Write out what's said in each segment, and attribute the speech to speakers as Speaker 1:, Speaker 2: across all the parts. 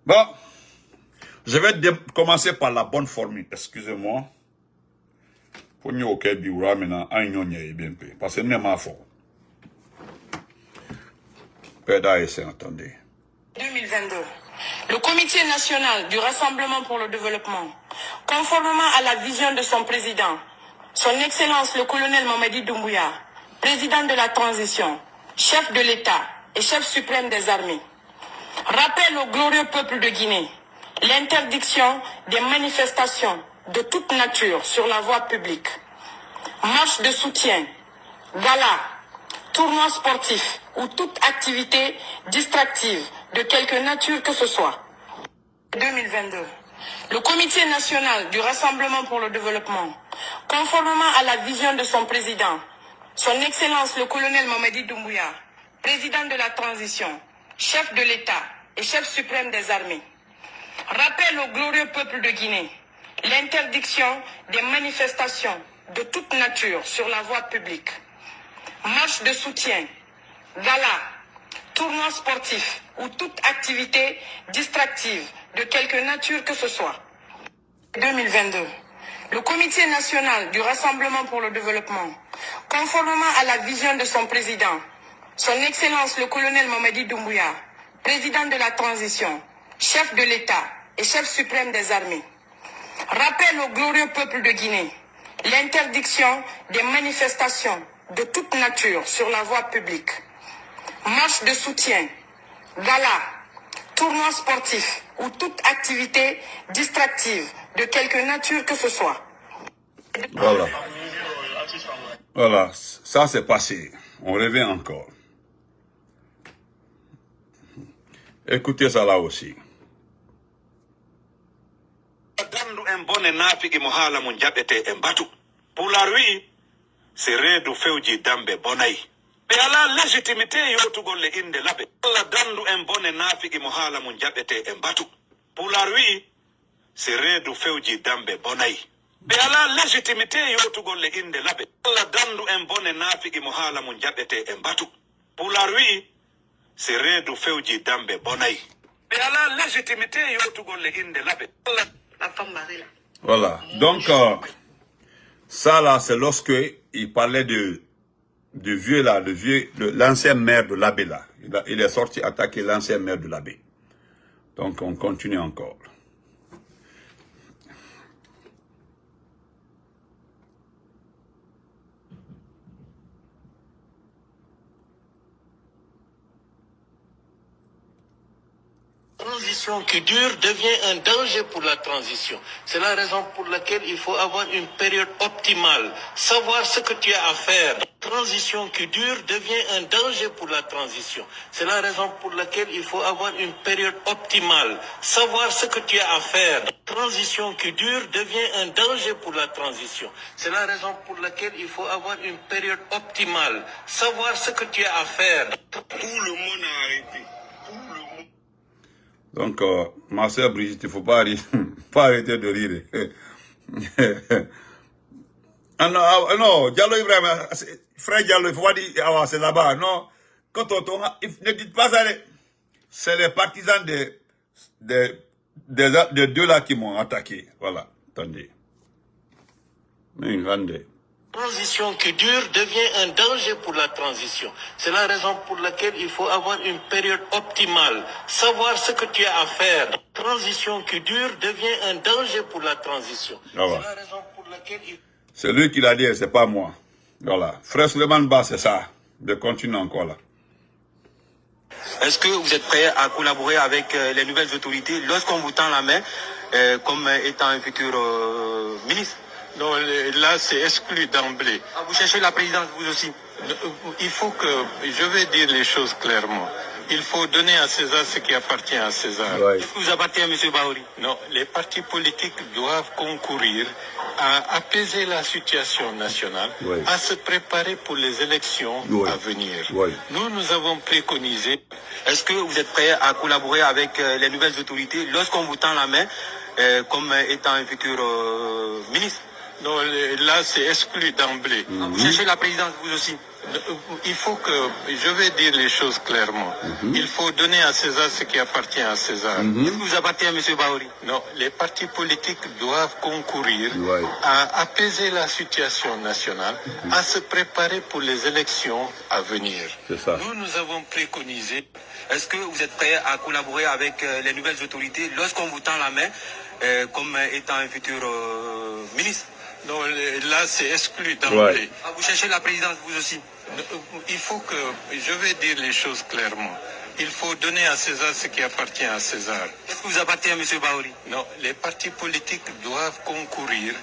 Speaker 1: Bon, je vais commencer par la bonne formule, excusez-moi. Pour nous, ok, biura maintenant, parce que nous m'avons fait. Péda et c'est entendu.
Speaker 2: 2022. Le Comité national du Rassemblement pour le développement, conformément à la vision de son président, son Excellence le colonel Mamadi Doumbouya, président de la transition, chef de l'État et chef suprême des armées, rappelle au glorieux peuple de Guinée l'interdiction des manifestations de toute nature sur la voie publique, marche de soutien, gala, tournoi sportif ou toute activité distractive de quelque nature que ce soit. 2022. Le Comité national du Rassemblement pour le développement, conformément à la vision de son président, son Excellence le colonel Mamadi Doumbouya, président de la transition, chef de l'État et chef suprême des armées, rappelle au glorieux peuple de Guinée l'interdiction des manifestations de toute nature sur la voie publique, marche de soutien, gala, tournoi sportif ou toute activité distractive de quelque nature que ce soit. 2022. Le Comité national du Rassemblement pour le développement, conformément à la vision de son président, son Excellence le colonel Mamadi Doumbouya, président de la transition, chef de l'État et chef suprême des armées, rappelle au glorieux peuple de Guinée l'interdiction des manifestations de toute nature sur la voie publique, marche de soutien, gala, tournoi sportif ou toute activité distractive de quelque nature que ce soit.
Speaker 1: Voilà. Voilà, ça c'est passé. On revient encore. Écoutez ça là aussi.
Speaker 3: Pour la rue, c'est redu feuji dambe bonai. Be ala légitimité yotugol le inde labe. La dandu en bonne nafi ki mohala mun jabete en batu. Pour la rue, c'est redu feuji dambe bonai. Be ala légitimité yotugol le inde labe. La dandu en bonne nafi ki mohala mun jabete en batu. Pour la rue, c'est redu feuji dambe bonai. Be ala légitimité yotugol le inde labe. La femme Marie là.
Speaker 1: Voilà. Donc, ça là, c'est lorsque il parlait de vieux là, l'ancien maire de l'abbé là. Il est sorti attaquer l'ancien maire de l'abbé. Donc, on continue encore.
Speaker 4: Transition qui dure devient un danger pour la transition. C'est la raison pour laquelle il faut avoir une période optimale, savoir ce que tu as à faire. Transition qui dure devient un danger pour la transition. C'est la raison pour laquelle il faut avoir une période optimale, savoir ce que tu as à faire. Transition qui dure devient un danger pour la transition. C'est la raison pour laquelle il faut avoir une période optimale, savoir ce que tu as à faire. Tout le monde a arrêté.
Speaker 1: Donc, ma soeur Brigitte, il ne faut pas arrêter de rire. Ah non, Diallo Ibrahim, frère Diallo, il faut pas dire, ah, c'est là-bas. Non, quand on ne dites pas ça, c'est les partisans de deux là qui m'ont attaqué. Voilà, attendez. Mais attendez.
Speaker 4: Transition qui dure devient un danger pour la transition. C'est la raison pour laquelle il faut avoir une période optimale, savoir ce que tu as à faire. Transition qui dure devient un danger pour la transition.
Speaker 1: Ah ouais.
Speaker 4: C'est la raison pour laquelle il...
Speaker 1: C'est lui qui l'a dit, c'est pas moi. Voilà. Frère Suleiman Ba, c'est ça. Je continue encore là.
Speaker 3: Est-ce que vous êtes prêt à collaborer avec les nouvelles autorités lorsqu'on vous tend la main comme étant un futur ministre?
Speaker 5: Non, là, c'est exclu d'emblée.
Speaker 3: Ah, vous cherchez la présidence, vous aussi?
Speaker 5: Il faut que, je vais dire les choses clairement. Il faut donner à César ce qui appartient à César.
Speaker 1: Ouais.
Speaker 3: Qu'est-ce qui vous appartient, M. Bahouri?
Speaker 5: Non, les partis politiques doivent concourir à apaiser la situation nationale,
Speaker 1: Ouais.
Speaker 5: à se préparer pour les élections
Speaker 1: Ouais.
Speaker 5: à venir.
Speaker 1: Ouais.
Speaker 5: Nous avons préconisé.
Speaker 3: Est-ce que vous êtes prêt à collaborer avec les nouvelles autorités lorsqu'on vous tend la main comme étant un futur ministre?
Speaker 5: Non, là, c'est exclu d'emblée.
Speaker 3: Ah, vous cherchez la présidence, vous aussi?
Speaker 5: Il faut que, je vais dire les choses clairement. Il faut donner à César ce qui appartient à César.
Speaker 6: Qu'est-ce qui vous appartient, M. Baouri?
Speaker 5: Non, les partis politiques doivent concourir
Speaker 1: Ouais.
Speaker 5: à apaiser la situation nationale, à se préparer pour les élections à venir.
Speaker 1: C'est ça.
Speaker 5: Nous avons préconisé.
Speaker 6: Est-ce que vous êtes prêt à collaborer avec les nouvelles autorités lorsqu'on vous tend la main comme étant un futur ministre?
Speaker 5: Non, là, c'est exclu d'emblée.
Speaker 1: Ouais.
Speaker 6: Ah, vous cherchez la présidence, vous aussi?
Speaker 5: Il faut que, je vais dire les choses clairement. Il faut donner à César ce qui appartient à César.
Speaker 6: Qu'est-ce qui vous appartient, M. Baouri?
Speaker 5: Non, les partis politiques doivent concourir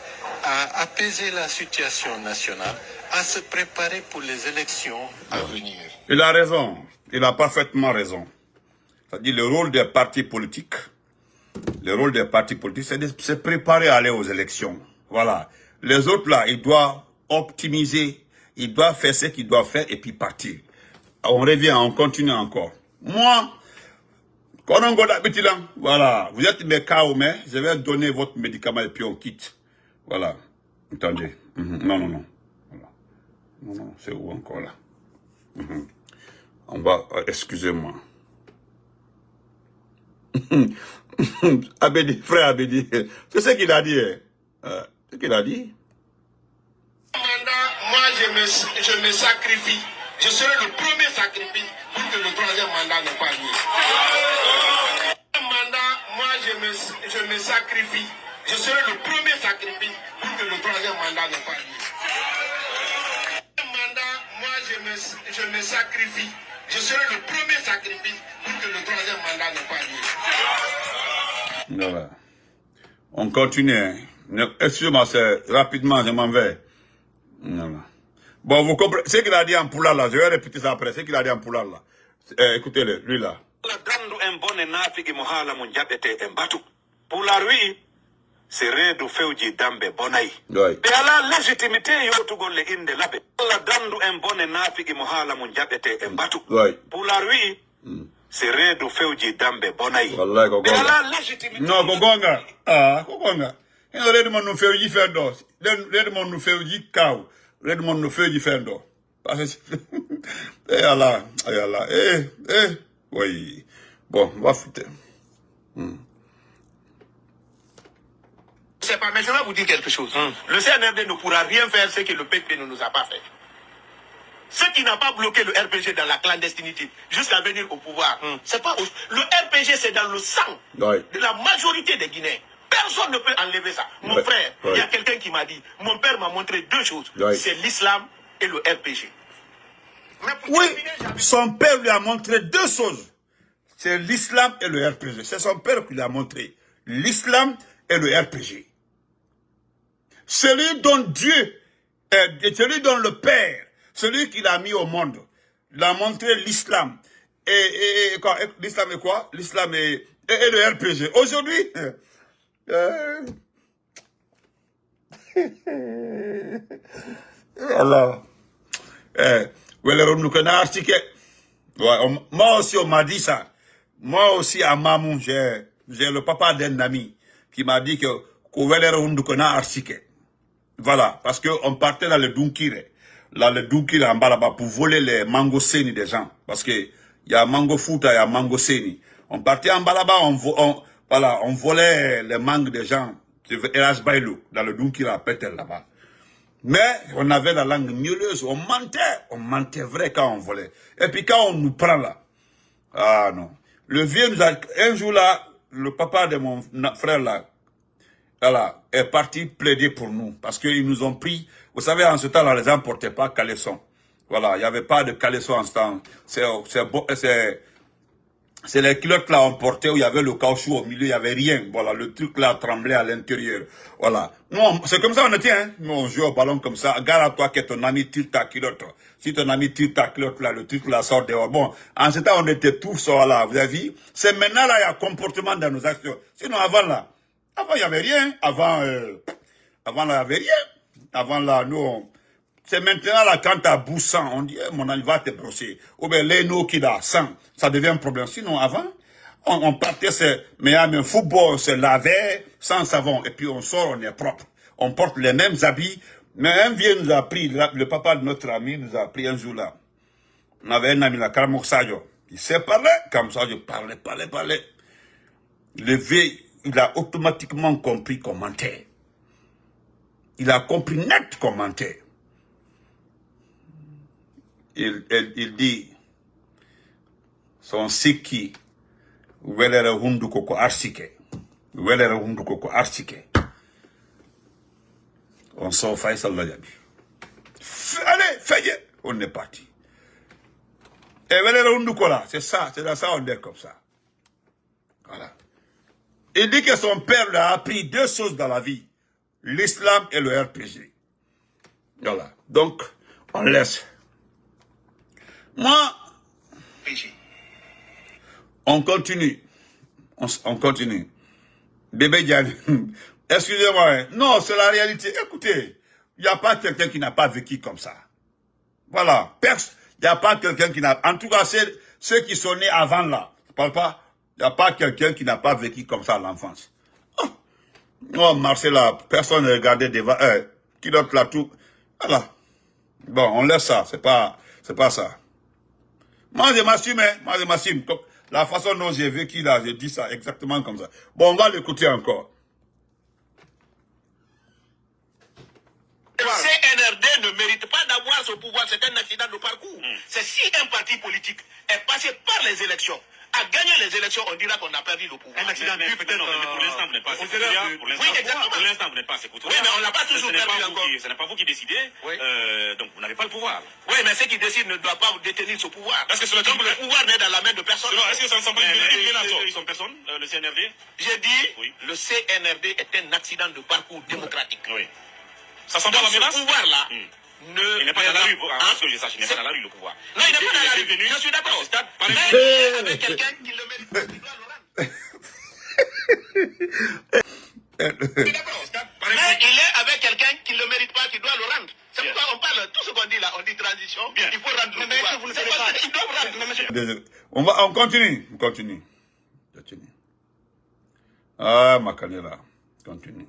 Speaker 5: à apaiser la situation nationale, à se préparer pour les élections à venir.
Speaker 1: Il a raison. Il a parfaitement raison. C'est-à-dire le rôle des partis politiques, c'est de se préparer à aller aux élections. Voilà. Les autres là, ils doivent optimiser, ils doivent faire ce qu'ils doivent faire et puis partir. On revient, on continue encore. Moi, quand on go d'habitude là, voilà, vous êtes mes cas, mais je vais donner votre médicament et puis on quitte. Voilà. Attendez. Non, non, non. Voilà. Non, non, c'est où encore là? On va, excusez-moi. Abedi, frère Abedi, c'est ce qu'il a dit. Ce qu'il a dit.
Speaker 7: Moi, je me sacrifie. Je serai le premier sacrifice pour que le troisième mandat ne pas lieu. Moi, je me sacrifie. Je serai le premier sacrifice pour que le troisième mandat ne pas lieu. Moi, je me sacrifie. Je serai le premier sacrifice pour que le troisième mandat ne pas lieu.
Speaker 1: Voilà. On continue. Hein. Excusez-moi, rapidement, je m'en vais. Voilà. Bon, vous comprenez. Ce qu'il a dit en Poulard là, je vais répéter ça après. Ce qu'il a dit en Poulard là. Écoutez-le, lui là.
Speaker 3: dandu en bone nafigi mo haala mo jaɓete e mbatu pular wi si reedu fewji dambe bonayi
Speaker 1: Ouais.
Speaker 3: ɓe ala légitimité yotugol le inde laɓe allah dandu en bone nafigi mo haala mo jaɓete e mbatu
Speaker 1: Ouais.
Speaker 3: pular wi si reedu fewji dambe bonayi
Speaker 1: Wallahi ko
Speaker 3: ɓe
Speaker 1: gonga.
Speaker 3: ala légitimité
Speaker 1: Non, ko gonga. Ah, ko gonga. Ino Redmond no fewji fendo. Redmond no fewji kaw. Redmond no fewji fendo. Parce que eh Allah, oui. Bon, on va foutre.
Speaker 7: C'est pas, mais je vais vous dire quelque chose. Le CNRD ne pourra rien faire ce que le PP ne nous a pas fait. Ce qui n'a pas bloqué le RPG dans la clandestinité jusqu'à venir au pouvoir, c'est pas le RPG, c'est dans le sang
Speaker 1: Ouais.
Speaker 7: de la majorité des Guinéens. Personne ne peut enlever ça. Mon
Speaker 1: Ouais.
Speaker 7: frère, il
Speaker 1: Ouais.
Speaker 7: y a quelqu'un qui m'a dit, mon père m'a montré deux choses.
Speaker 1: Ouais.
Speaker 7: C'est l'islam et le RPG. Mais pour
Speaker 1: Oui,
Speaker 7: terminer, j'avais-
Speaker 1: son père lui a montré deux choses. C'est l'islam et le RPG. C'est son père qui lui a montré. L'islam et le RPG. Celui dont Dieu, celui dont le Père, celui qui l'a mis au monde, l'a montré l'islam. Et quoi, l'islam est quoi? L'islam et le RPG. Aujourd'hui, alors, moi aussi, on m'a dit ça. Moi aussi, à Mamou, j'ai le papa d'un ami qui m'a dit que voilà, parce qu'on partait dans le Dunkire. Là, le Dunkire en bas là-bas pour voler les mangoseni des gens. Parce que il y a mango fouta, il y a mangoseni. On partait en bas là-bas, on volait les mangues des gens. Elas Bailou, dans le Dunkire à Petel là-bas. Mais on avait la langue mielleuse, on mentait vrai quand on volait. Et puis quand on nous prend là, ah non. Le vieux nous a, un jour là, le papa de mon frère là, voilà, est parti plaider pour nous. Parce qu'ils nous ont pris, vous savez, en ce temps-là, les gens ne portaient pas caleçon. Voilà, il n'y avait pas de caleçon en ce temps. C'est les culottes là on portait où il y avait le caoutchouc au milieu, il n'y avait rien. Voilà, le truc là tremblait à l'intérieur. Voilà. Non, c'est comme ça on était, hein. Nous on joue au ballon comme ça. Gare à toi que ton ami tire ta culotte. Si ton ami tire ta culotte là, le truc là sort dehors. Bon, en ce temps on était tous là, vous avez vu. C'est maintenant là, il y a comportement dans nos actions. Sinon avant là, il n'y avait rien. Avant là, il n'y avait rien. Avant là, nous, c'est maintenant là, quand t'as bout sang, on dit, mon ami va te brosser. Ou bien, les noms qui a sang, ça devient un problème. Sinon, avant, on partait, mais un football, on se lavait sans savon. Et puis, on sort, on est propre. On porte les mêmes habits, Mais un vieux nous a pris, le papa de notre ami nous a pris un jour là. On avait un ami là, Karamok Sadio. Il sait parler, comme ça, je parlais. Le vieux, il a automatiquement compris commentaire. Il a compris net commentaire. Il dit, son siki, welere hundu koko arsike. Welere hundu koko arsike. On sort Faisal Ladiabi. Allez, faites, on est parti. Et welere hundu kola, c'est ça, c'est dans ça on est comme ça. Voilà. Il dit que son père lui a appris deux choses dans la vie. L'islam et le RPG. Voilà. Donc, on laisse. Moi, on continue. On continue. Bébé Diane, excusez-moi. Hein. Non, c'est la réalité. Écoutez, il n'y a pas quelqu'un qui n'a pas vécu comme ça. Voilà. Il n'y a pas quelqu'un qui n'a... En tout cas, ceux qui sont nés avant là. Je parle pas. Il n'y a pas quelqu'un qui n'a pas vécu comme ça à l'enfance. Oh, Marcella, personne ne regardait devant. Qui d'autre là tout. Voilà. Bon, on laisse ça. C'est pas ça. Moi, je m'assume, hein. Moi, je m'assume. La façon dont j'ai vécu là, j'ai dit ça exactement comme ça. Bon, on va l'écouter encore.
Speaker 7: Le CNRD ne mérite pas d'avoir ce pouvoir, c'est un accident de parcours. C'est si un parti politique est passé par les élections, a gagné les élections, on dira qu'on a perdu le pouvoir.
Speaker 3: Un accident de peut-être pour l'instant, vous n'êtes pas assez coutumier.
Speaker 7: Oui, exactement.
Speaker 3: Pour l'instant, vous n'êtes pas assez coutumier.
Speaker 7: Oui, mais on n'a pas toujours perdu encore.
Speaker 3: Ce n'est pas vous qui décidez,
Speaker 7: Oui.
Speaker 3: Donc vous n'avez pas le pouvoir.
Speaker 7: Oui, mais ceux qui décident ne doivent pas détenir ce pouvoir. Parce que le pouvoir n'est dans la main de personne.
Speaker 3: Est-ce que ça ne semble pas ils sont personne, le CNRD?
Speaker 7: J'ai dit,
Speaker 3: Oui.
Speaker 7: le CNRD est un accident de parcours démocratique.
Speaker 3: Oui. Ça sent pas la menace?
Speaker 7: Ce pouvoir-là,
Speaker 3: Il n'est pas dans la rue, parce que je sache, il n'est pas dans la rue le pouvoir.
Speaker 7: Non, il n'est pas dans la rue. Je suis d'accord. Mais il est avec quelqu'un qui le mérite, qui doit le rendre. Je suis d'accord. Mais il est avec quelqu'un qui ne le mérite pas, qui doit le rendre. C'est pourquoi on parle, tout ce qu'on dit là, on dit transition, il faut rendre le pouvoir. Vous ne savez pas. Ils doivent rendre.
Speaker 1: On continue. On continue. Ah, Makanela. Continue.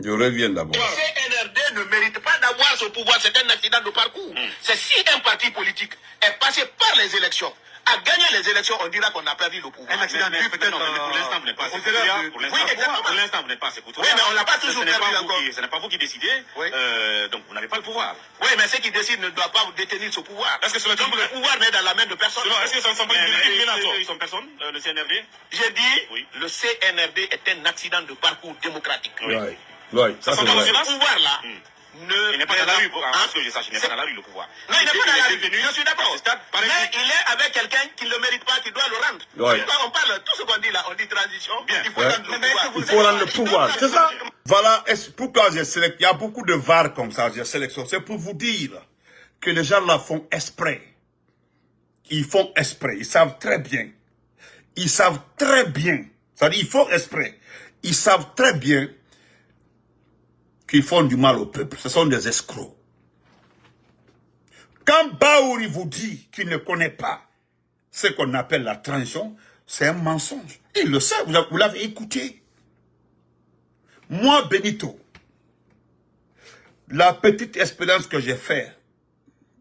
Speaker 1: Je reviens d'abord.
Speaker 7: Le CNRD ne mérite pas d'avoir ce pouvoir, c'est un accident de parcours. C'est si un parti politique est passé par les élections, a gagné les élections, on dira qu'on a perdu le pouvoir.
Speaker 3: Un accident de peut-être pour l'instant, vous n'êtes pas assez coutumier. Pour l'instant, vous n'êtes pas assez coutumier.
Speaker 7: Oui, mais on n'a pas toujours perdu encore.
Speaker 3: Ce n'est pas vous qui décidez, donc vous n'avez pas le pouvoir.
Speaker 7: Oui, mais ceux qui décident ne doivent pas détenir ce pouvoir. Parce que le pouvoir n'est dans la main de personne.
Speaker 3: Est-ce que ça ne semble pas une menace? Ils sont personne, le CNRD?
Speaker 7: J'ai dit,
Speaker 3: Oui.
Speaker 7: le CNRD est un accident de parcours démocratique.
Speaker 1: Oui, ça c'est vrai.
Speaker 7: Ce pouvoir-là,
Speaker 3: il n'est pas dans la rue, parce que je sache, il n'est pas dans la rue le pouvoir.
Speaker 7: Non, il n'est pas dans la rue. Je suis d'accord. Mais il est avec quelqu'un qui ne le mérite pas, qui doit le rendre.
Speaker 1: Ouais.
Speaker 7: Quand on parle, tout ce qu'on dit là, on dit transition, il faut rendre le pouvoir.
Speaker 1: Il faut rendre le pouvoir, c'est ça? Voilà, pourquoi j'ai sélectionné. Il y a beaucoup de VAR comme ça, j'ai sélectionné. C'est pour vous dire que les gens là font exprès. Ils font exprès, ils savent très bien. C'est-à-dire, ils font exprès. Ils savent très bien qu'ils font du mal au peuple. Ce sont des escrocs. Quand Baouri vous dit qu'il ne connaît pas ce qu'on appelle la transition, c'est un mensonge. Il le sait, vous l'avez écouté. Moi, Benito, la petite expérience que j'ai faite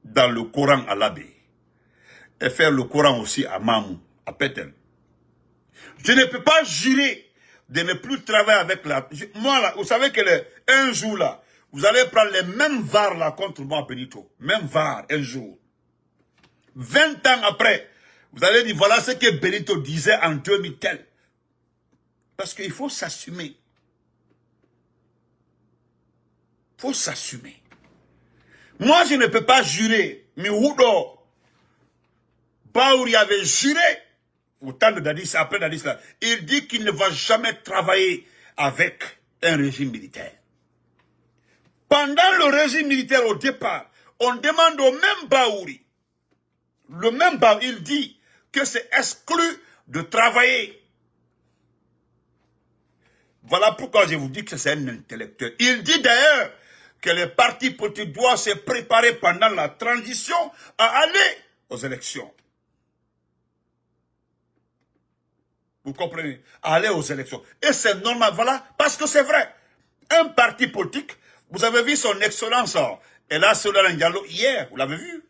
Speaker 1: dans le Coran à l'abbé, et faire le Coran aussi à Mamou, à Pétel, je ne peux pas jurer de ne plus travailler avec la... Moi, là, vous savez que un jour, là, vous allez prendre les mêmes VAR, là, contre moi, Benito. Même VAR, un jour. 20 ans après, vous allez dire, voilà ce que Benito disait en 2000 tel. Parce qu'il faut s'assumer. Il faut s'assumer. Moi, je ne peux pas jurer. Mais Oudo, Baouri avait juré, au temps de Dadis, après Dadis, là, il dit qu'il ne va jamais travailler avec un régime militaire. Pendant le régime militaire, au départ, on demande au même Baouri, le même Baouri, il dit que c'est exclu de travailler. Voilà pourquoi je vous dis que c'est un intellectuel. Il dit d'ailleurs que les partis politiques doivent se préparer pendant la transition à aller aux élections. Vous comprenez? Aller aux élections. Et c'est normal, voilà, parce que c'est vrai. Un parti politique Vous avez vu son excellence, elle a Solange Diallo hier, vous l'avez vu.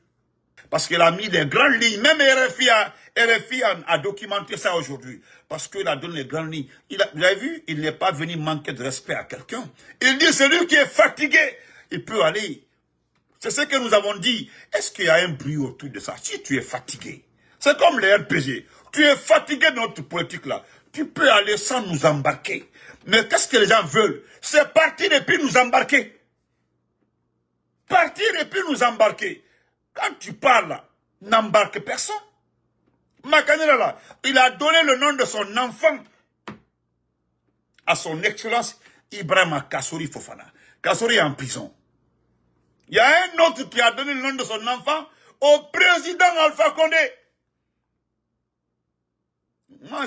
Speaker 1: Parce qu'elle a mis des grandes lignes, même RFI a documenté ça aujourd'hui. Parce qu'il a donné les grandes lignes. Vous avez vu, il n'est pas venu manquer de respect à quelqu'un. Il dit, celui qui est fatigué, il peut aller. C'est ce que nous avons dit. Est-ce qu'il y a un bruit autour de ça? Si tu es fatigué, c'est comme les RPG. Tu es fatigué de notre politique là. Tu peux aller sans nous embarquer. Mais qu'est-ce que les gens veulent? C'est partir et puis nous embarquer. Partir et puis nous embarquer. Quand tu parles, n'embarque personne. Makanela là, il a donné le nom de son enfant à son excellence Ibrahima Kassory Fofana. Kassory est en prison. Il y a un autre qui a donné le nom de son enfant au président Alpha Condé. Moi,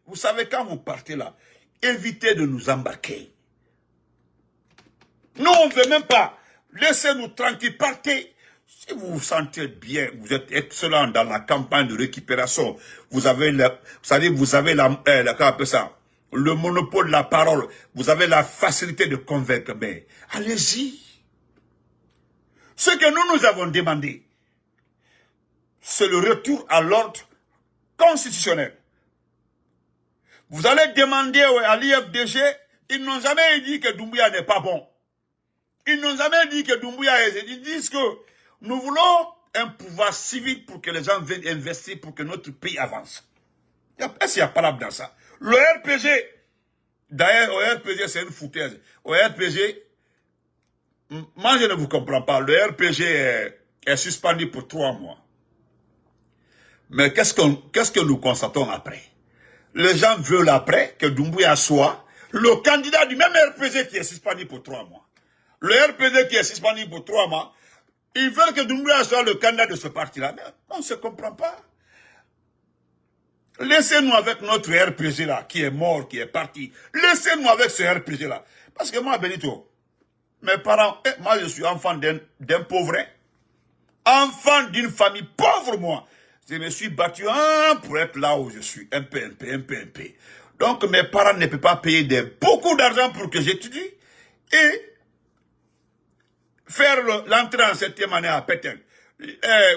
Speaker 1: vous savez, quand vous partez là, évitez de nous embarquer. Nous, on ne veut même pas. Laissez-nous tranquilles, partez. Si vous vous sentez bien, vous êtes excellent dans la campagne de récupération, vous avez le monopole de la parole, vous avez la facilité de convaincre, mais allez-y. Ce que nous avons demandé, c'est le retour à l'ordre constitutionnel. Vous allez demander à l'IFDG, ils n'ont jamais dit que Doumbouya n'est pas bon. Ils n'ont jamais dit que Doumbouya est... Ils disent que nous voulons un pouvoir civil pour que les gens viennent investir pour que notre pays avance. Est-ce qu'il y a pas là dans ça? Le RPG, d'ailleurs, au RPG, c'est une foutaise. Au RPG, moi je ne vous comprends pas. Le RPG est suspendu pour 3 mois. Mais qu'est-ce que nous constatons après? Les gens veulent après que Doumbouya soit le candidat du même RPG qui est suspendu pour 3 mois. Le RPG qui est suspendu pour 3 mois, ils veulent que Doumbouya soit le candidat de ce parti-là. Mais on ne se comprend pas. Laissez-nous avec notre RPG-là, qui est mort, qui est parti. Laissez-nous avec ce RPG-là. Parce que moi, Benito, mes parents, moi je suis enfant d'un pauvre. Enfant d'une famille pauvre, moi. Je me suis battu pour être là où je suis. Un peu. Donc mes parents ne peuvent pas payer beaucoup d'argent pour que j'étudie. Et faire l'entrée en 7e année à Pétain,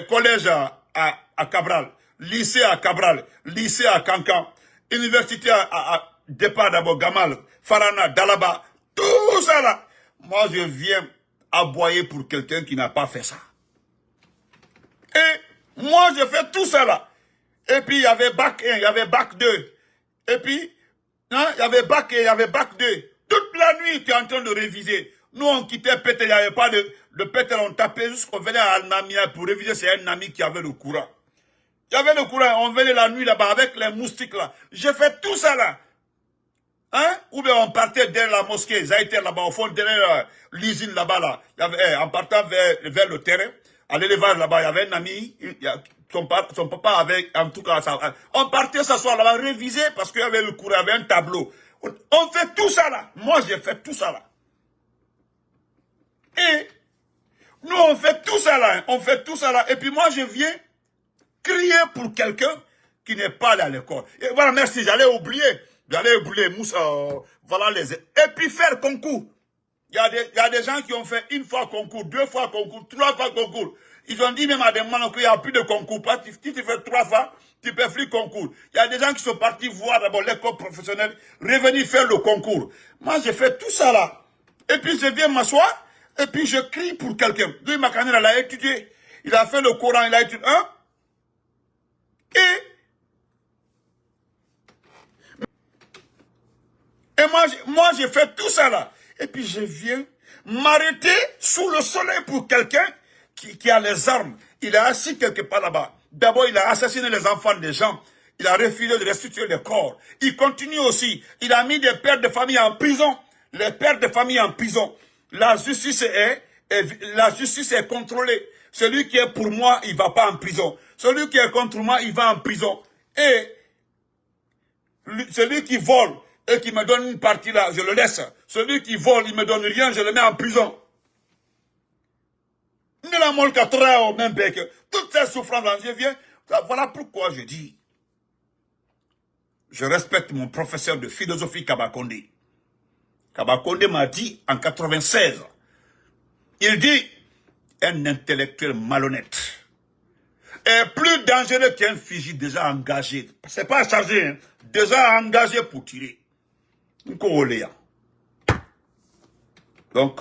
Speaker 1: collège à Cabral, lycée à Cabral, lycée à Cancan, université à départ d'abord Gamal, Farana, Dalaba, tout ça là. Moi je viens aboyer pour quelqu'un qui n'a pas fait ça. Et moi je fais tout ça là. Et puis il y avait bac 1, il y avait bac 2. Et puis, il y avait bac 1, il y avait bac 2. Toute la nuit tu es en train de réviser. Nous, on quittait Pétel, il n'y avait pas de Pétel, on tapait jusqu'on venait à Namia pour réviser, c'est un ami qui avait le courant. Il y avait le courant, on venait la nuit là-bas avec les moustiques là. J'ai fait tout ça là. Hein? Ou bien on partait derrière la mosquée, Zaïter là-bas, au fond, derrière l'usine là-bas là. Il y avait, en partant vers le terrain, à l'élevage là-bas, il y avait un ami, son papa avait, en tout cas, ça, on partait s'asseoir là-bas, réviser parce qu'il y avait le courant, il y avait un tableau. On fait tout ça là. Moi, j'ai fait tout ça là. Et nous, on fait tout ça là. Et puis moi, je viens crier pour quelqu'un qui n'est pas allé à l'école. Et voilà, merci, j'allais oublier Moussa, voilà les... Et puis faire concours. Il y a des gens qui ont fait 1 fois concours, 2 fois concours, 3 fois concours. Ils ont dit même à des moments qu'il n'y a plus de concours. Si tu fais 3 fois, tu peux faire concours. Il y a des gens qui sont partis voir d'abord l'école professionnelle, revenir faire le concours. Moi, j'ai fait tout ça là. Et puis je viens m'asseoir. Et puis je crie pour quelqu'un. Lui, Makanela, il a étudié. Il a fait le Coran, il a étudié. Hein? Et moi, j'ai fait tout ça là. Et puis je viens m'arrêter sous le soleil pour quelqu'un qui a les armes. Il est assis quelque part là-bas. D'abord, il a assassiné les enfants des gens. Il a refusé de restituer les corps. Il continue aussi. Il a mis des pères de famille en prison. Les pères de famille en prison. La justice est contrôlée. Celui qui est pour moi, il ne va pas en prison. Celui qui est contre moi, il va en prison. Et celui qui vole et qui me donne une partie là, je le laisse. Celui qui vole, il ne me donne rien, je le mets en prison. Toutes ces souffrances, je viens. Voilà pourquoi je dis, je respecte mon professeur de philosophie Kaba Condé. Kaba Condé m'a dit en 96, Il dit un intellectuel malhonnête est plus dangereux qu'un fusil déjà engagé. C'est pas chargé, hein, déjà engagé pour tirer. Donc,